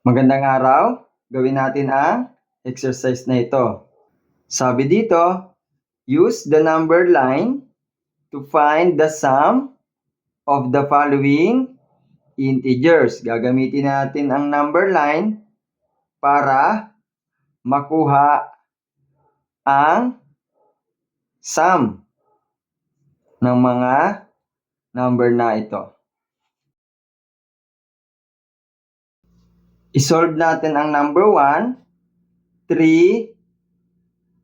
Magandang araw, gawin natin ang exercise na ito. Sabi dito, use the number line to find the sum of the following integers. Gagamitin natin ang number line para makuha ang sum ng mga number na ito. I-solve natin ang number 1, 3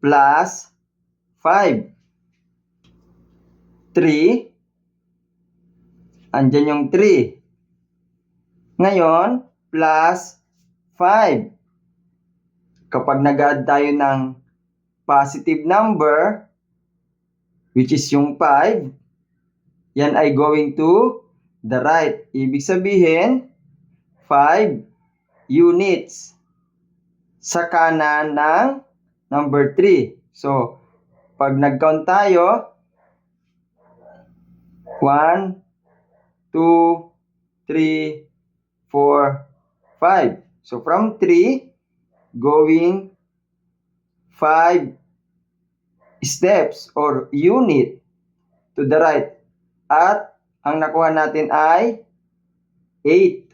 plus 5. 3, andyan yung 3. Ngayon, plus 5. Kapag nag-add tayo ng positive number, which is yung 5, yan ay going to the right. Ibig sabihin, 5 units sa kanan ng number 3. So, pag nag-count tayo, 1, 2, 3, 4, 5. So, from 3, going 5 steps or unit to the right. At ang nakuha natin ay 8.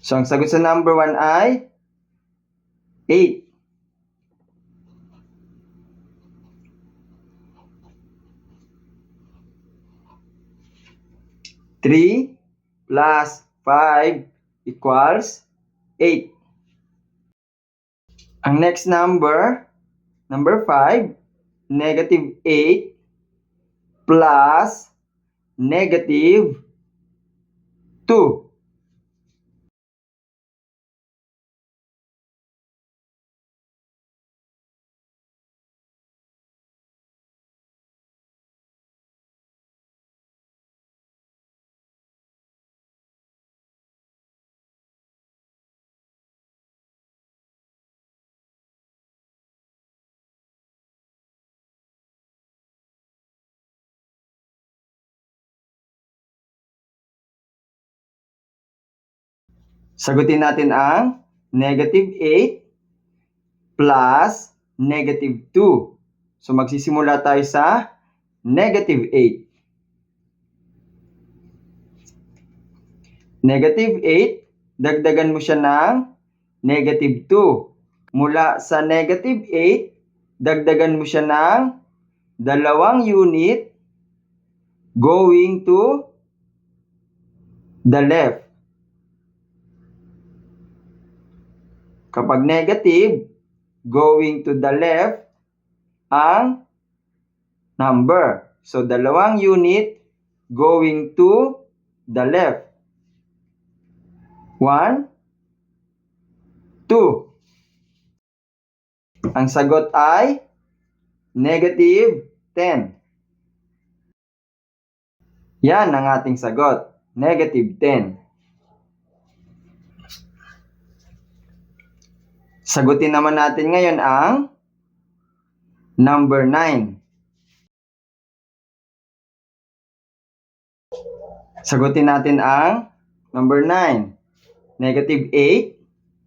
So, ang sagot sa number 1 ay 8. 3 plus 5 equals 8. Ang next number 5, negative 8 plus negative 2. Sagutin natin ang negative 8 plus negative 2. So, magsisimula tayo sa negative 8. Negative 8, dagdagan mo siya ng negative 2. Mula sa negative 8, dagdagan mo siya ng 2 unit going to the left. Kapag negative, going to the left ang number. So, 2 unit going to the left. 1, 2. Ang sagot ay negative 10. Yan ang ating sagot, negative 10. Sagutin naman natin ngayon ang number 9. Sagutin natin ang number 9. Negative 8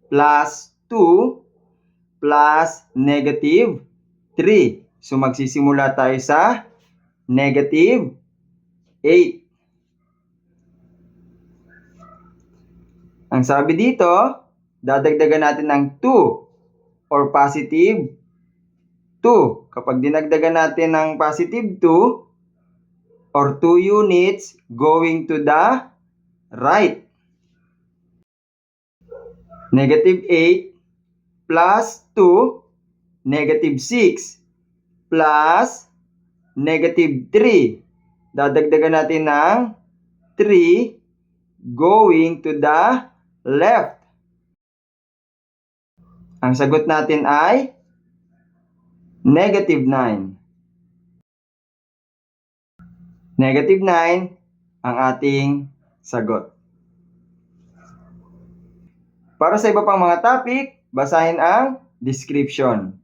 plus 2 plus negative 3. So, magsisimula tayo sa negative 8. Ang sabi dito, dadagdagan natin ng 2 or positive 2. Kapag dinagdagan natin ng positive 2 or 2 units going to the right. Negative 8 plus 2, negative 6 plus negative 3. Dadagdagan natin ng 3 going to the left. Ang sagot natin ay negative 9. Negative 9 ang ating sagot. Para sa iba pang mga topic, basahin ang description.